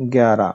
11।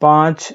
5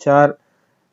4।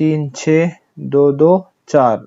3 6 2 2 4,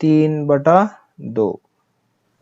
3/2।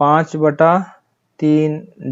5/3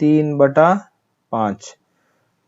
3/5।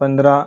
15,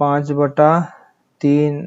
5/3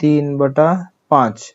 3/5,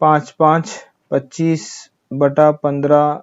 5 5 25/15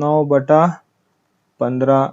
9/15।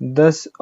10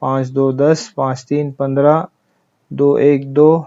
5 2 10, 5 3 15, 2 1 2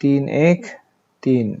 3 1 3।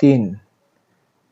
3,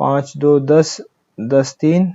5 2 10, 10 3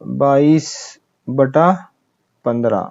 22/15।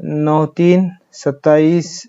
9 3 27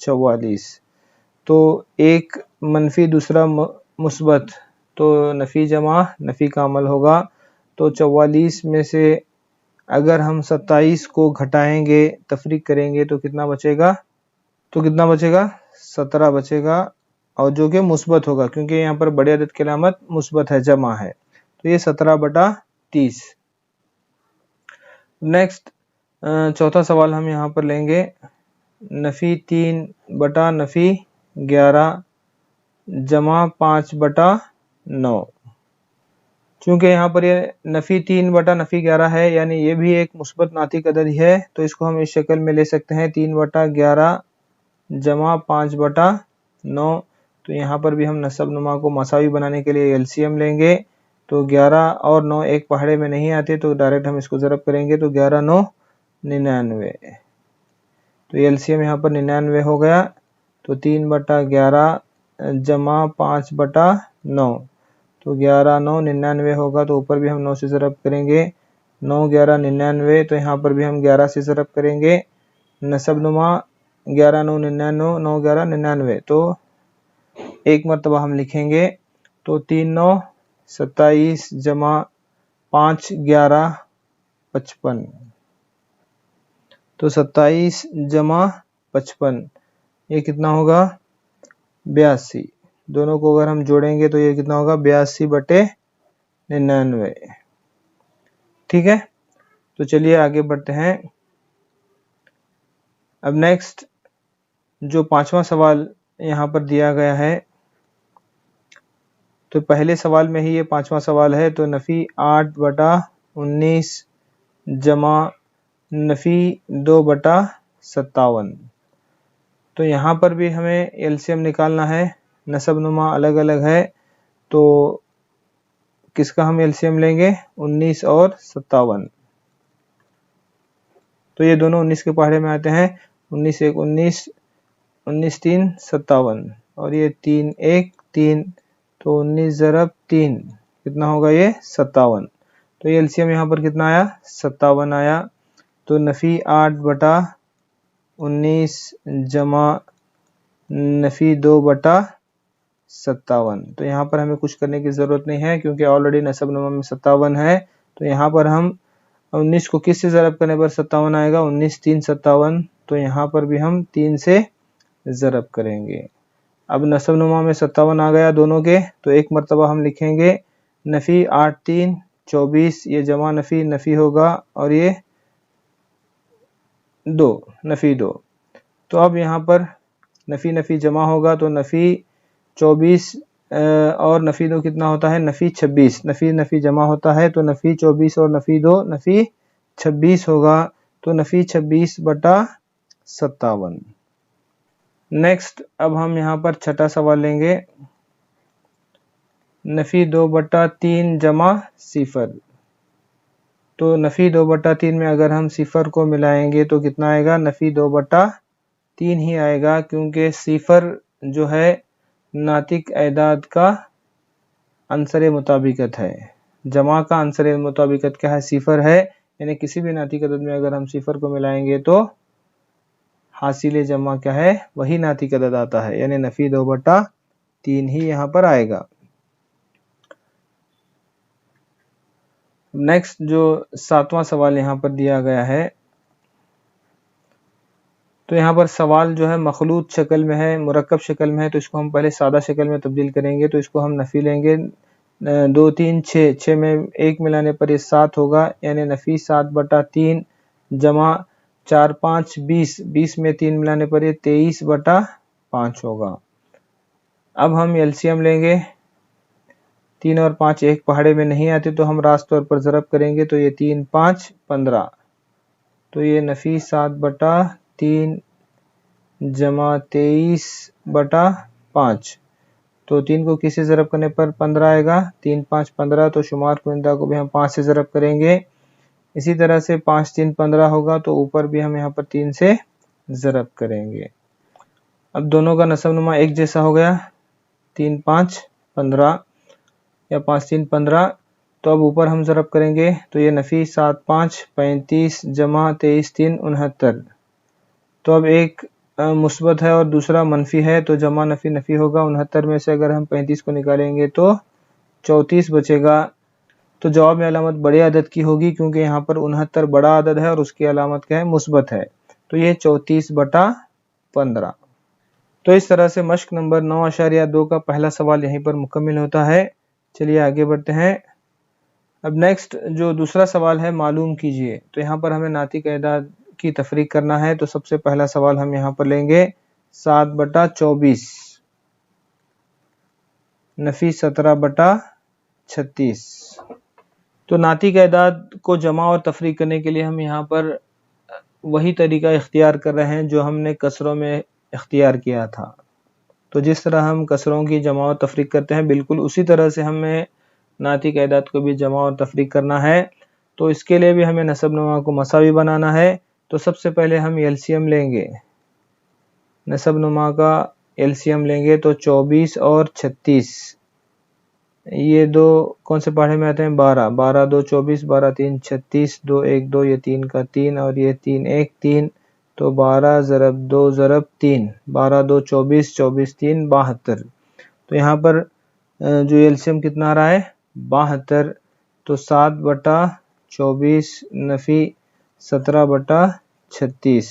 44। تو ایک منفی دوسرا مثبت، تو نفی جمع نفی کا عمل ہوگا. تو 44 میں سے اگر ہم 27 کو گھٹائیں گے، تفریق کریں گے تو کتنا بچے گا؟ 17 بچے گا، اور جو کہ مثبت ہوگا کیونکہ یہاں پر بڑی عدد کی علامت مثبت ہے، جمع ہے. تو یہ 17/30. نیکسٹ چوتھا سوال ہم یہاں پر لیں گے. نفی 3/نفی 11 جمع 5/9. چونکہ یہاں پر یہ نفی 3/نفی 11 ہے، یعنی یہ بھی ایک مثبت ناطق عدد ہی ہے، تو اس کو ہم اس شکل میں لے سکتے ہیں 3/11 جمع 5/9. تو یہاں پر بھی ہم نسب نما کو مساوی بنانے کے لیے LCM لیں گے. تو 11 اور 9 ایک پہاڑے میں نہیں آتے، تو ڈائریکٹ ہم اس کو ضرب کریں گے. تو 11 9 99. تو LCM یہاں پر 99 ہو گیا. تو 3/11 جمع 5/9. تو 11 9 99 ہوگا، تو اوپر بھی ہم 9 سے ضرب کریں گے. 9 11 99. تو یہاں پر بھی ہم 11 سے ضرب کریں گے. نسب نما 11 9 99 9 11 99. تو ایک مرتبہ ہم لکھیں گے. تو 3 9 27 جمع 5 11 55. تو 27 جمع 55 یہ کتنا ہوگا؟ 82. دونوں کو اگر ہم جوڑیں گے تو یہ کتنا ہوگا؟ 82/99. ٹھیک ہے، تو چلیے آگے بڑھتے ہیں. اب نیکسٹ جو پانچواں سوال یہاں پر دیا گیا ہے، تو پہلے سوال میں ہی یہ پانچواں سوال ہے. تو نفی 8/19 جمع نفی 2/57. تو یہاں پر بھی ہمیں LCM نکالنا ہے. نسب نما الگ الگ ہے، تو کس کا ہم LCM لیں گے؟ 19 اور 57. تو یہ دونوں 19 کے پہاڑے میں آتے ہیں. 19 1 19 19 3 57، اور یہ 3 1 3. تو 19 ضرب 3 کتنا ہوگا؟ یہ 57. تو یہ LCM یہاں پر کتنا آیا؟ 57 آیا. تو نفی 8/19 جمع نفی 2/57. تو یہاں پر ہمیں کچھ کرنے کی ضرورت نہیں ہے کیونکہ آلریڈی نسب نما میں 57 ہے. تو یہاں پر ہم 19 کو کس سے ضرب کرنے پر 57 آئے گا؟ 19 3 57. تو یہاں پر بھی ہم 3 سے ضرب کریں گے. اب نسب نما میں 57 آ گیا دونوں کے، تو ایک مرتبہ ہم لکھیں گے. نفی 8 3 24 یہ جمع نفی نفی ہوگا، اور یہ 2 نفی 2. تو اب یہاں پر نفی نفی جمع ہوگا، تو نفی 24 اور نفی 2 کتنا ہوتا ہے؟ نفی 26. نفی نفی جمع ہوتا ہے، تو نفی 24 اور نفی 2 نفی 26 ہوگا. تو نفی 26/57. نیکسٹ اب ہم یہاں پر چھٹا سوال لیں گے. نفی 2/3 جمع 0. تو نفی 2/3 میں اگر ہم 0 کو ملائیں گے تو کتنا آئے گا؟ نفی 2/3 ہی آئے گا، کیونکہ 0 جو ہے ناطق اعداد کا عنصر مطابقت ہے. جمع کا عنصر مطابقت کیا ہے؟ 0 ہے. یعنی کسی بھی ناطق عدد میں اگر ہم 0 کو ملائیں گے تو حاصل جمع کیا ہے؟ وہی ناطق عدد آتا ہے، یعنی نفی 2/3 ہی یہاں پر آئے گا. نیکسٹ جو ساتواں سوال یہاں پر دیا گیا ہے، تو یہاں پر سوال جو ہے مخلوط شکل میں ہے، مرکب شکل میں ہے. تو اس کو ہم پہلے سادہ شکل میں تبدیل کریں گے. تو اس کو ہم نفی لیں گے. 2 3 6 6 میں 1 ملانے پر یہ 7 ہوگا، یعنی نفی 7/3 جمع 4 5 20 20 میں 3 ملانے پر یہ 23/5 ہوگا. اب ہم LCM لیں گے. 3 اور 5 ایک پہاڑے میں نہیں آتے، تو ہم راست طور پر ضرب کریں گے. تو یہ 3 5 15. تو یہ نفی 7/3 جمع 23/5. تو 3 کو کس سے ضرب کرنے پر 15 آئے گا؟ 3 5 15. تو شمار کنندہ کو بھی ہم 5 سے ضرب کریں گے. اسی طرح سے 5 3 15 ہوگا، تو اوپر بھی ہم یہاں پر 3 سے ضرب کریں گے. اب دونوں کا نسب نما ایک جیسا ہو گیا، 3 5 15 یا 5 3 15. تو اب اوپر ہم ضرب کریں گے. تو یہ نفی 7 5 35 جمع 23 3 69. تو اب ایک مثبت ہے اور دوسرا منفی ہے تو جمع نفی نفی ہوگا. 69 میں سے اگر ہم 35 کو نکالیں گے تو 34 بچے گا. تو جواب میں علامت بڑے عدد کی ہوگی کیونکہ یہاں پر 69 بڑا عدد ہے اور اس کی علامت کیا ہے؟ مثبت ہے. تو یہ 34/15. تو اس طرح سے مشق نمبر 9.2 کا پہلا سوال یہیں پر مکمل ہوتا ہے. چلیے آگے بڑھتے ہیں. اب نیکسٹ جو دوسرا سوال ہے معلوم کیجئے. تو یہاں پر ہمیں ناطق اعداد کی تفریق کرنا ہے. تو سب سے پہلا سوال ہم یہاں پر لیں گے 7/24 نفی 17/36. تو ناطق اعداد کو جمع اور تفریق کرنے کے لیے ہم یہاں پر وہی طریقہ اختیار کر رہے ہیں جو ہم نے کسروں میں اختیار کیا تھا. تو جس طرح ہم کسروں کی جمع اور تفریق کرتے ہیں بالکل اسی طرح سے ہمیں ناطق اعداد کو بھی جمع اور تفریق کرنا ہے. تو اس کے لیے بھی ہمیں نسب نما کو مساوی بنانا ہے. تو سب سے پہلے ہم LCM لیں گے. نسب نما کا LCM لیں گے تو 24 اور 36. یہ دو کون سے پاڑے میں آتے ہیں؟ 12. 12 2 24 12 3 36 2 1 2 یہ 3 کا 3 اور یہ 3 1 3. تو 12 ضرب 2 ضرب 3. 12 2 24 24 3 72. تو یہاں پر جو LCM کتنا آ رہا ہے؟ 72. تو 7/24 نفی 17/36.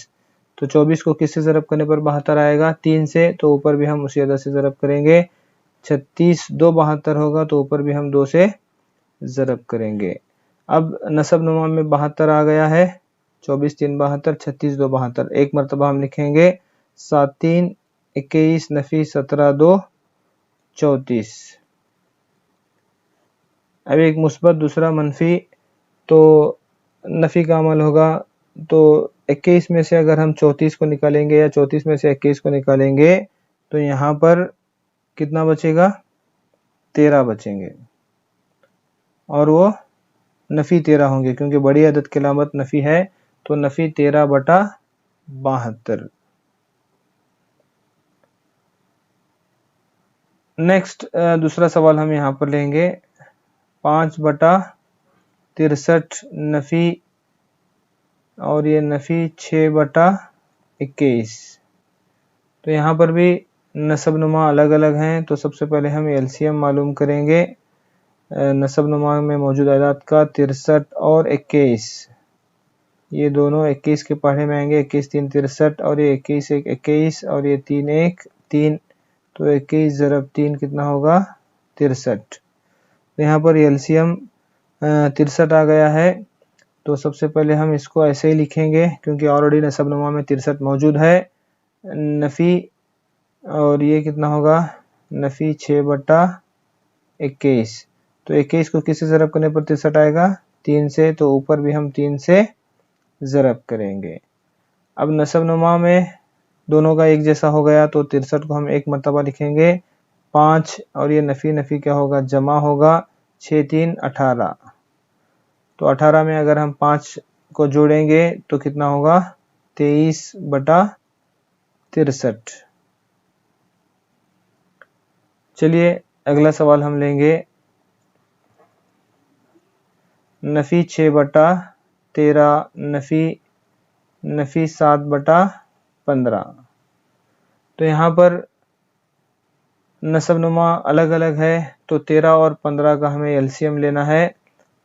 تو 24 کو کس سے ضرب کرنے پر 72 آئے گا؟ 3 سے. تو اوپر بھی ہم اسی عدد سے ضرب کریں گے. 36 2 72 ہوگا تو اوپر بھی ہم 2 سے ضرب کریں گے. اب نسب نما میں 72 آ گیا ہے. 24 3 72 36 2 72. ایک مرتبہ ہم لکھیں گے 7 3 21 نفی 17 2 34. اب ایک مثبت دوسرا منفی تو نفی کا عمل ہوگا. تو 21 میں سے اگر ہم 34 کو نکالیں گے یا 34 میں سے 21 کو نکالیں گے تو یہاں پر کتنا بچے گا؟ 13 بچیں گے اور وہ نفی 13 ہوں گے کیونکہ بڑی عدد کی علامت نفی ہے. تو نفی 13/72. نیکسٹ دوسرا سوال ہم یہاں پر لیں گے 5/63 نفی اور یہ نفی 6/21. تو یہاں پر بھی نسب نما الگ الگ ہیں. تو سب سے پہلے ہم LCM معلوم کریں گے نسب نما میں موجود اعداد کا. 63 اور 21 یہ دونوں 21 کے پاڑے میں آئیں گے. 21 3 63 اور یہ 21 1 21 اور یہ 3 1 3. تو 21 ضرب 3 کتنا ہوگا؟ 63. تو یہاں پر LCM 63 آ گیا ہے. تو سب سے پہلے ہم اس کو ایسے ہی لکھیں گے کیونکہ آلریڈی نسب نما میں 63 موجود ہے. نفی اور یہ کتنا ہوگا؟ نفی 6/21. تو 21 کو کس سے ضرب کرنے پر 63 آئے گا؟ 3 سے. تو اوپر بھی ہم 3 سے ضرب کریں گے. اب نسب نما میں دونوں کا ایک جیسا ہو گیا تو 63 کو ہم ایک مرتبہ لکھیں گے. 5 اور یہ نفی نفی کیا ہوگا؟ جمع ہوگا. 6 3 18. تو 18 میں اگر ہم 5 کو جوڑیں گے تو کتنا ہوگا؟ 23/63. چلیے اگلا سوال ہم لیں گے نفی 6/13 نفی 7/15. تو یہاں پر نسب نما الگ الگ ہے تو 13 اور 15 کا ہمیں LCM لینا ہے.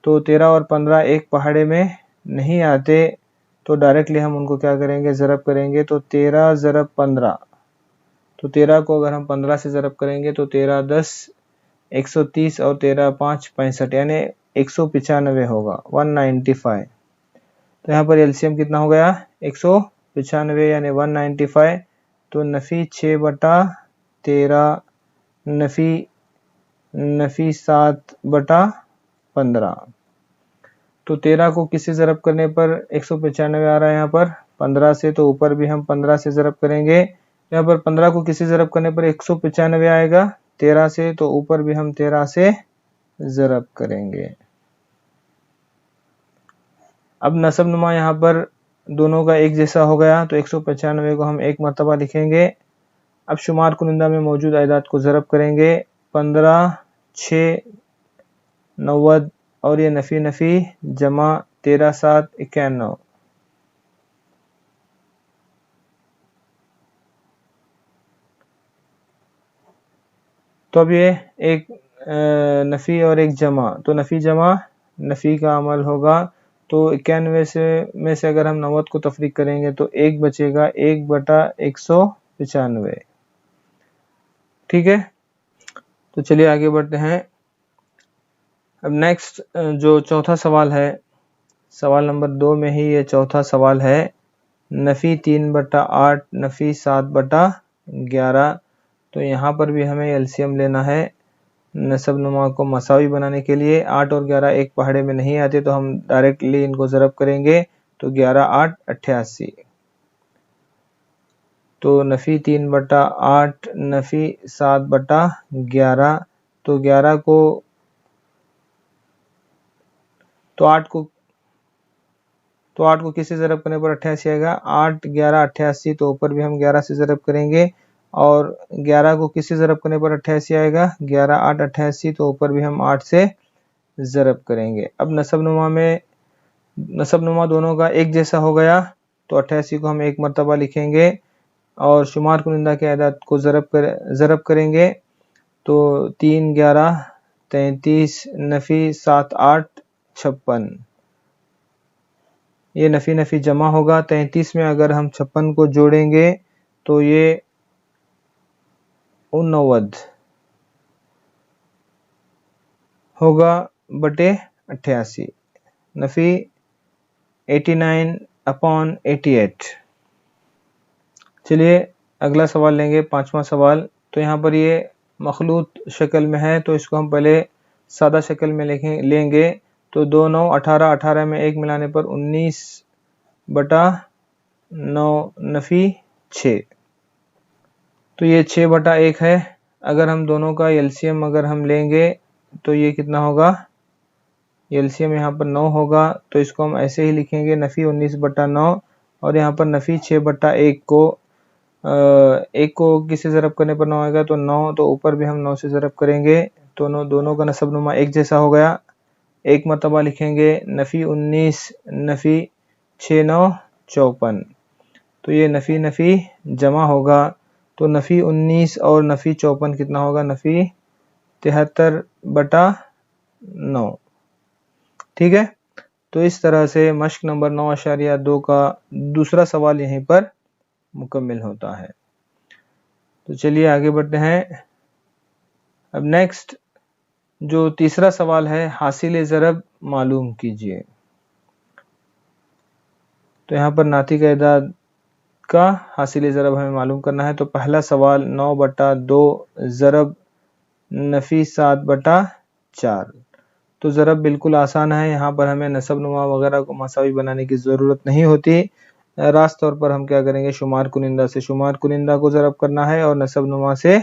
تو 13 اور 15 ایک پہاڑے میں نہیں آتے تو ڈائریکٹلی ہم ان کو کیا کریں گے؟ ضرب کریں گے. تو 13 ضرب 15. تو 13 کو اگر ہم 15 سے ضرب کریں گے تو 13 10 130 اور 13 5 65 یعنی 195 ہوگا. 195. تو یہاں پر LCM کتنا ہو گیا؟ 195 یعنی 195. تو نفی 6/13 نفی 7/15. تو 13 کو کس سے ضرب کرنے پر 195 آ رہا ہے؟ یہاں پر 15 سے. تو اوپر بھی ہم 15 سے ضرب کریں گے. یہاں پر 15 کو کس سے ضرب کرنے پر 195 آئے گا؟ 13 سے. تو اوپر بھی ہم 13 سے ضرب کریں گے. اب نسب نما یہاں پر دونوں کا ایک جیسا ہو گیا تو 195 کو ہم ایک مرتبہ لکھیں گے. اب شمار کنندہ میں موجود اعداد کو ضرب کریں گے. 15 6 90 اور یہ نفی نفی جمع 13 7 91. تو اب یہ ایک نفی اور ایک جمع، تو نفی جمع نفی کا عمل ہوگا، تو 91 میں سے اگر ہم 90 کو تفریق کریں گے تو 1 بچے گا، 1/195۔ ٹھیک ہے، تو چلیے آگے بڑھتے ہیں۔ اب نیکسٹ جو چوتھا سوال ہے، سوال نمبر 2 میں ہی یہ چوتھا سوال ہے، نفی 3/8 نفی 7/11۔ تو یہاں پر بھی ہمیں ایلسیم لینا ہے نسب نما کو مساوی بنانے کے لیے۔ 8 اور 11 ایک پہاڑے میں نہیں آتے، تو ہم ڈائریکٹلی ان کو ضرب کریں گے، تو 11 8 88۔ تو نفی 3/8 نفی 7/11، تو 11 کو تو 8 کو کس سے ضرب کرنے پر 88 آئے گا؟ 8 11 88، تو اوپر بھی ہم 11 سے ضرب کریں گے، اور 11 کو کس سے ضرب کرنے پر 88 آئے گا؟ 11 8 88، تو اوپر بھی ہم 8 سے ضرب کریں گے۔ اب نسب نما دونوں کا ایک جیسا ہو گیا، تو 88 کو ہم ایک مرتبہ لکھیں گے اور شمار کنندہ کے اعداد کو ضرب کریں گے، تو 3 11 33 نفی 7 8 56۔ یہ نفی جمع ہوگا، 33 میں اگر ہم 56 کو جوڑیں گے تو یہ 89 ہوگا بٹے 88، نفی 89/88۔ چلیے اگلا سوال لیں گے، 5واں سوال۔ تو یہاں پر یہ مخلوط شکل میں ہے، تو اس کو ہم پہلے سادہ شکل میں لیں گے، تو 2 9 18 18 میں 1 ملانے پر 19/9 نفی 6۔ تو یہ 6/1 ہے، اگر ہم دونوں کا ایلسیم اگر ہم لیں گے تو یہ کتنا ہوگا؟ ایلسیم یہاں پر 9 ہوگا، تو اس کو ہم ایسے ہی لکھیں گے، نفی 19/9، اور یہاں پر نفی 6/1 کو 1 کو کس سے ضرب کرنے پر 9 آئے گا؟ تو 9، تو اوپر بھی ہم 9 سے ضرب کریں گے، تو دونوں کا نسب نما ایک جیسا ہو گیا، ایک مرتبہ لکھیں گے، نفی 19 نفی 6 9 54۔ تو یہ نفی جمع ہوگا، تو نفی 19 اور نفی 54 کتنا ہوگا؟ نفی 73/9۔ ٹھیک ہے، تو اس طرح سے مشق نمبر 9.2 کا دوسرا سوال یہیں پر مکمل ہوتا ہے۔ تو چلیے آگے بڑھتے ہیں۔ اب نیکسٹ جو تیسرا سوال ہے، حاصل ضرب معلوم کیجئے۔ تو یہاں پر ناطق اعداد کا حاصل ضرب ہمیں معلوم کرنا ہے، تو پہلا سوال 9/2 ضرب نفی 7/4۔ تو ضرب بالکل آسان ہے، یہاں پر ہمیں نسب نما وغیرہ کو مساوی بنانے کی ضرورت نہیں ہوتی، راست طور پر ہم کیا کریں گے، شمار کنندہ کو ضرب کرنا ہے، اور نسب نما سے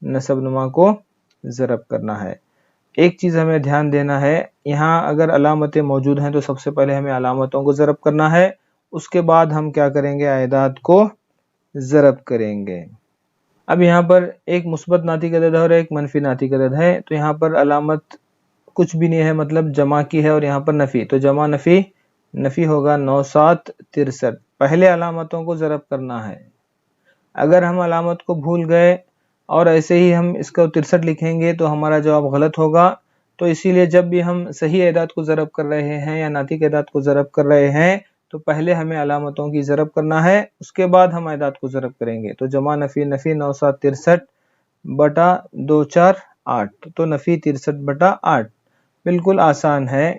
نسب نما کو ضرب کرنا ہے۔ ایک چیز ہمیں دھیان دینا ہے، یہاں اگر علامتیں موجود ہیں تو سب سے پہلے ہمیں علامتوں کو ضرب کرنا ہے، اس کے بعد ہم کیا کریں گے، اعداد کو ضرب کریں گے۔ اب یہاں پر ایک مثبت ناطق عدد ہے اور ایک منفی ناطق عدد ہے، تو یہاں پر علامت کچھ بھی نہیں ہے، مطلب جمع کی ہے، اور یہاں پر نفی، تو جمع نفی ہوگا 9 7 63۔ پہلے علامتوں کو ضرب کرنا ہے، اگر ہم علامت کو بھول گئے اور ایسے ہی ہم اس کو 63 لکھیں گے تو ہمارا جواب غلط ہوگا، تو اسی لیے جب بھی ہم صحیح اعداد کو ضرب کر رہے ہیں یا ناطق اعداد کو ضرب کر رہے ہیں تو پہلے ہمیں علامتوں کی ضرب کرنا ہے، اس کے بعد ہم اعداد کو ضرب کریں گے، تو جمع نفی 9 7 63 بٹا 2 4 8، تو نفی 63/8 بالکل آسان ہے۔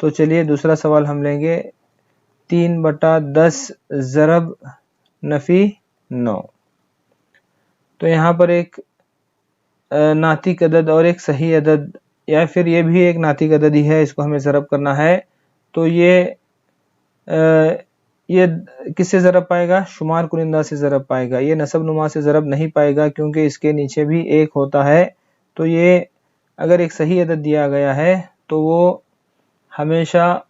تو چلیے دوسرا سوال ہم لیں گے، 3/10 ضرب نفی 9۔ تو یہاں پر ایک ناطق عدد اور ایک صحیح عدد، یا پھر یہ بھی ایک ناطق عدد ہی ہے، اس کو ہمیں ضرب کرنا ہے، تو یہ کس سے ضرب پائے گا؟ شمار کنندہ سے ضرب پائے گا، یہ نسب نما سے ضرب نہیں پائے گا، کیونکہ اس کے نیچے بھی ایک ہوتا ہے، تو یہ اگر ایک صحیح عدد دیا گیا ہے تو وہ ہمیشہ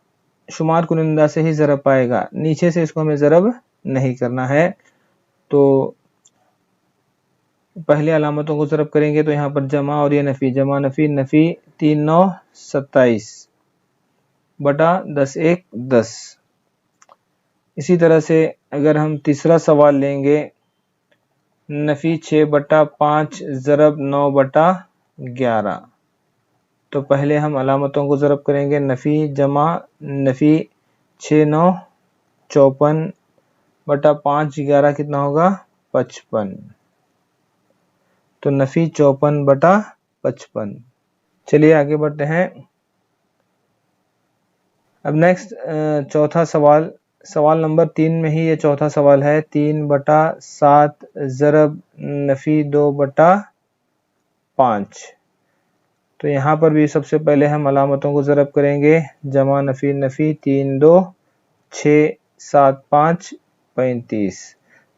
شمار کنندہ سے ہی ضرب پائے گا، نیچے سے اس کو ہمیں ضرب نہیں کرنا ہے۔ تو پہلے علامتوں کو ضرب کریں گے، تو یہاں پر جمع اور یہ جمع نفی 3 9 27 بٹا 10 1 10۔ اسی طرح سے اگر ہم تیسرا سوال لیں گے، نفی 6/5 ضرب 9/10۔ 11. تو پہلے ہم علامتوں کو ضرب کریں گے. نفی جمع نفی 6 9 54 بٹا 5 11 کتنا ہوگا 55. تو نفی 54 بٹا 55. چلیے آگے بڑھتے ہیں. اب نیکسٹ چوتھا سوال نمبر 3 میں ہی یہ چوتھا سوال ہے. 3 بٹا 7 ضرب نفی 2 بٹا 5. تو یہاں پر بھی سب سے پہلے ہم علامتوں کو ضرب کریں گے. جمع نفی نفی 3 2 6 7 5 35.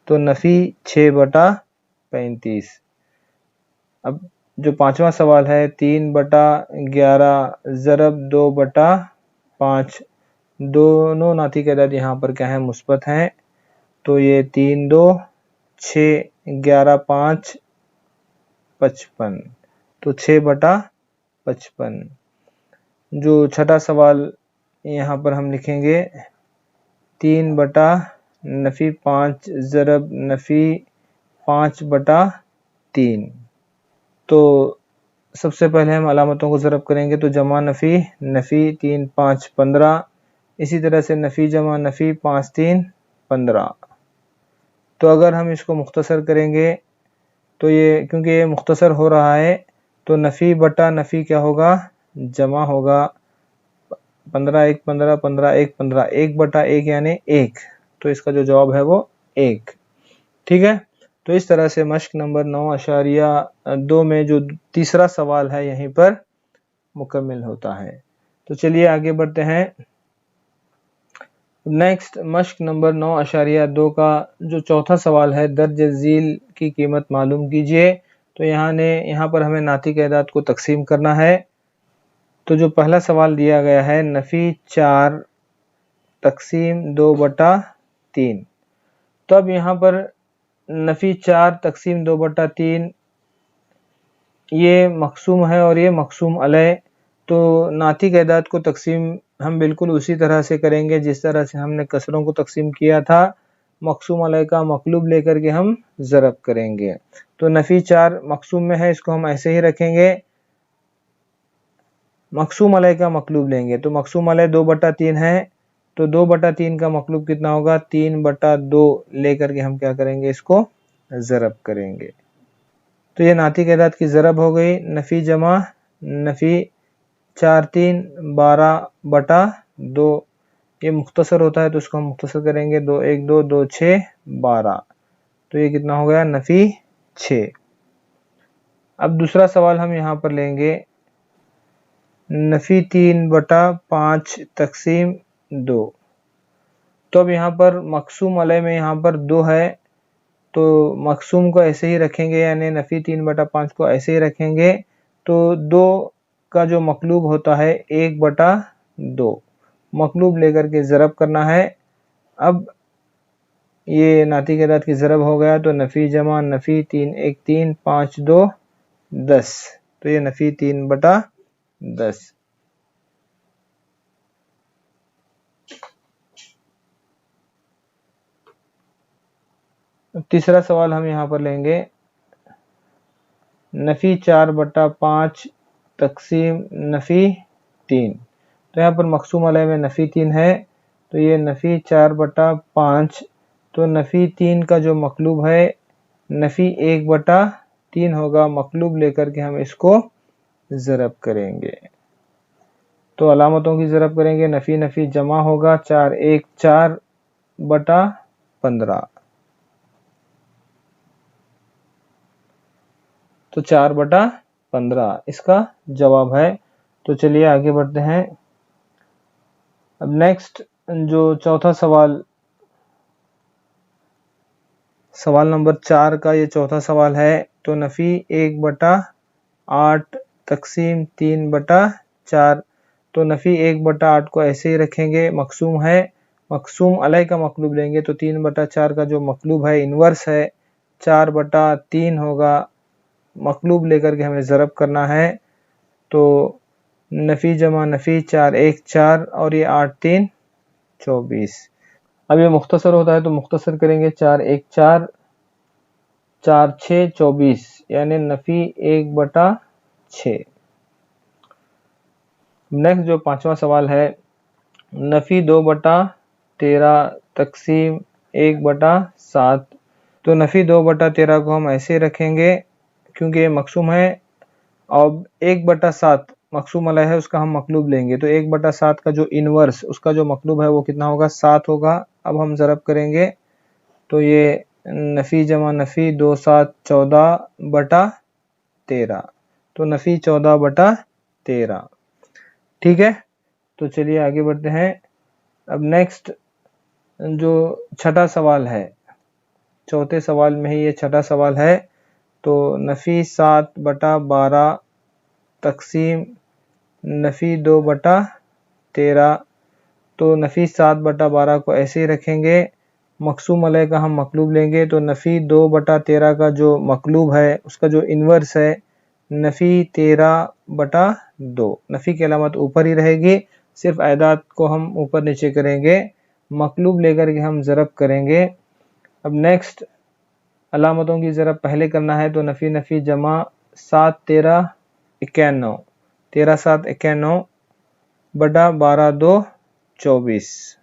تو نفی 6 بٹا 35. اب جو پانچواں سوال ہے 3 بٹا 11 ضرب 2 بٹا 5. دونوں ناطق اعداد یہاں پر کیا ہیں مثبت ہیں. تو یہ 3 2 6 11 5 55. تو 6 بٹا 55. جو چھٹا سوال یہاں پر ہم لکھیں گے 3 بٹا نفی 5 ضرب نفی 5 بٹا 3. تو سب سے پہلے ہم علامتوں کو ضرب کریں گے. تو جمع نفی نفی 3 5 15. اسی طرح سے نفی جمع نفی 5 3 15. تو اگر ہم اس کو مختصر کریں گے تو یہ کیونکہ یہ مختصر ہو رہا ہے تو نفی بٹا نفی کیا ہوگا جمع ہوگا. 15 1 15 15 1 15 1 بٹا 1 یعنی 1. تو اس کا جو جواب ہے وہ 1. ٹھیک ہے. تو اس طرح سے مشق نمبر 9.2 میں جو تیسرا سوال ہے یہیں پر مکمل ہوتا ہے. تو چلیے آگے بڑھتے ہیں. نیکسٹ مشق نمبر 9.2 کا جو چوتھا سوال ہے درج ذیل کی قیمت معلوم کیجئے. تو یہاں پر ہمیں ناطق اعداد کو تقسیم کرنا ہے. تو جو پہلا سوال دیا گیا ہے نفی 4 تقسیم 2 بٹا 3. تو اب یہاں پر نفی 4 تقسیم 2 بٹا 3 یہ مقسوم ہے اور یہ مقسوم علیہ. تو ناطق اعداد کو تقسیم ہم بالکل اسی طرح سے کریں گے جس طرح سے ہم نے کسروں کو تقسیم کیا تھا. مقسوم علیہ کا مقلوب لے کر کے ہم ضرب کریں گے. تو نفی 4 مقسوم میں ہے اس کو ہم ایسے ہی رکھیں گے. مقسوم علیہ کا مقلوب لیں گے. تو مقسوم علیہ 2 بٹا 3 ہے. تو 2 بٹا 3 کا مقلوب کتنا ہوگا 3 بٹا 2 لے کر کے ہم کیا کریں گے اس کو ضرب کریں گے. تو یہ ناطق اعداد کی ضرب ہو گئی. نفی جمع نفی 4 3 12 بٹا 2. یہ مختصر ہوتا ہے تو اس کو ہم مختصر کریں گے. 2 1 2 2 6 12. تو یہ کتنا ہو گیا نفی 6. اب دوسرا سوال ہم یہاں پر لیں گے نفی 3 بٹا 5 تقسیم 2. تو اب یہاں پر مقسوم علیہ میں یہاں پر 2 ہے تو مقسوم کو ایسے ہی رکھیں گے یعنی نفی 3 بٹا 5 کو ایسے ہی رکھیں گے. تو 2 کا جو مقلوب ہوتا ہے 1 بٹا 2 مقلوب لے کر کے ضرب کرنا ہے. اب یہ ناطق اعداد کی ضرب ہو گیا. تو نفی جمع نفی 3 1 3 5 2 10. تو یہ نفی 3 بٹا 10. تیسرا سوال ہم یہاں پر لیں گے نفی 4 بٹا 5 تقسیم نفی 3. تو یہاں پر مقسوم علیہ میں نفی 3 ہے تو یہ نفی 4 بٹا 5. تو نفی 3 کا جو مقلوب ہے نفی 1 بٹا 3 ہوگا. مقلوب لے کر کے ہم اس کو ضرب کریں گے. تو علامتوں کی ضرب کریں گے. نفی نفی جمع ہوگا 4 1 4 بٹا 15. تو 4 بٹا 15 اس کا جواب ہے. تو چلیے آگے بڑھتے ہیں. اب نیکسٹ جو چوتھا سوال نمبر 4 کا یہ چوتھا سوال ہے. تو نفی 1 بٹا 8 تقسیم 3 بٹا 4. تو نفی 1 بٹا 8 کو ایسے ہی رکھیں گے. مقسوم ہے مقسوم علیہ کا مقلوب لیں گے. تو 3 بٹا 4 کا جو مقلوب ہے انورس ہے 4 بٹا 3 ہوگا. مقلوب لے کر کے ہمیں ضرب کرنا ہے. تو نفی جمع نفی 4 1 4 اور یہ 8 3 24. اب یہ مختصر ہوتا ہے تو مختصر کریں گے. 4 1 4 4 6 24 یعنی نفی 1 بٹا 6۔ نیکسٹ جو 5واں سوال ہے، نفی 2/13 تقسیم 1/7۔ تو نفی 2/13 کو ہم ایسے رکھیں گے کیونکہ یہ مقسوم ہے، اور 1/7 مقسوم علیہ ہے، اس کا ہم مقلوب لیں گے، تو 1/7 کا جو انورس اس کا جو مقلوب ہے وہ کتنا ہوگا؟ 7 ہوگا۔ اب ہم ضرب کریں گے تو یہ نفی جمع نفی 2 7 14/13، تو نفی 14/13۔ ٹھیک ہے، تو چلیے آگے بڑھتے ہیں۔ اب نیکسٹ جو چھٹا سوال ہے، چوتھے سوال میں ہی یہ چھٹا سوال ہے، تو نفی 7/12 تقسیم نفی 2/13۔ تو نفی 7/12 کو ایسے ہی رکھیں گے، مقسوم علیہ کا ہم مقلوب لیں گے، تو نفی 2/13 کا جو مقلوب ہے اس کا جو انورس ہے نفی 13/2۔ نفی کی علامت اوپر ہی رہے گی، صرف اعداد کو ہم اوپر نیچے کریں گے، مقلوب لے کر کے ہم ضرب کریں گے۔ اب نیکسٹ علامتوں کی ضرب پہلے کرنا ہے، تو نفی نفی جمع 7 13 91، 13 7 91 بٹا 12 2 24،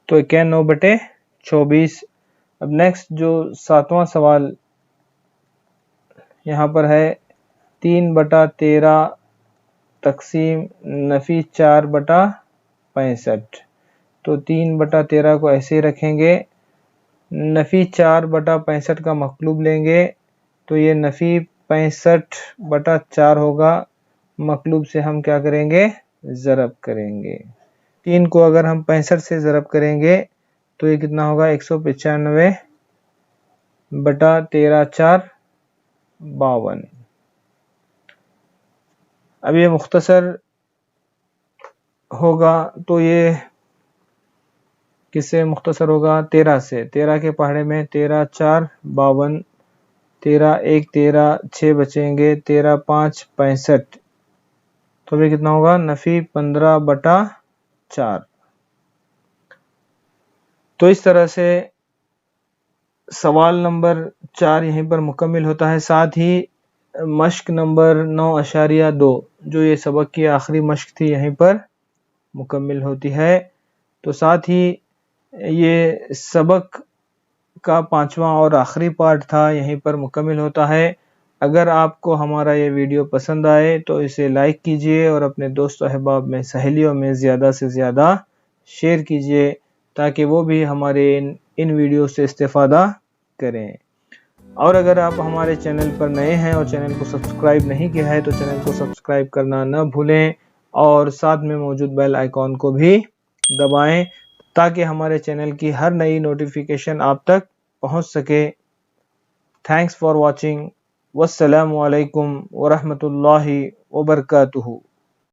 تو 91/24۔ اب نیکسٹ جو 7واں سوال یہاں پر ہے، 3/13 تقسیم نفی 4/65۔ تو 3/13 کو ایسے ہی رکھیں گے، نفی 4/65 کا مقلوب لیں گے، تو یہ نفی 65/4 ہوگا، مقلوب سے ہم کیا کریں گے؟ ضرب کریں گے۔ 3 کو اگر ہم 65 سے ضرب کریں گے تو یہ کتنا ہوگا؟ 195/13 4 52۔ اب یہ مختصر ہوگا، تو یہ کس سے مختصر ہوگا؟ 13 سے۔ 13 کے پہاڑے میں 13 4 52، 13 1 13 6 بچیں گے، 13 5 65، تو یہ کتنا ہوگا؟ نفی 15/4۔ تو اس طرح سے سوال نمبر 4 یہیں پر مکمل ہوتا ہے، ساتھ ہی مشق نمبر 9.2 جو یہ سبق کی آخری مشق تھی یہیں پر مکمل ہوتی ہے۔ تو ساتھ ہی یہ سبق کا 5واں اور آخری پارٹ تھا، یہیں پر مکمل ہوتا ہے۔ اگر آپ کو ہمارا یہ ویڈیو پسند آئے تو اسے لائک کیجئے اور اپنے دوست و احباب میں سہیلیوں میں زیادہ سے زیادہ شیئر کیجئے تاکہ وہ بھی ہمارے ان ویڈیو سے استفادہ کریں۔ اور اگر آپ ہمارے چینل پر نئے ہیں اور چینل کو سبسکرائب نہیں کیا ہے تو چینل کو سبسکرائب کرنا نہ بھولیں، اور ساتھ میں موجود بیل آئیکن کو بھی دبائیں تاکہ ہمارے چینل کی ہر نئی نوٹیفیکیشن آپ تک پہنچ سکے۔ تھینکس فار واچنگ، والسلام علیکم ورحمۃ اللہ وبرکاتہ۔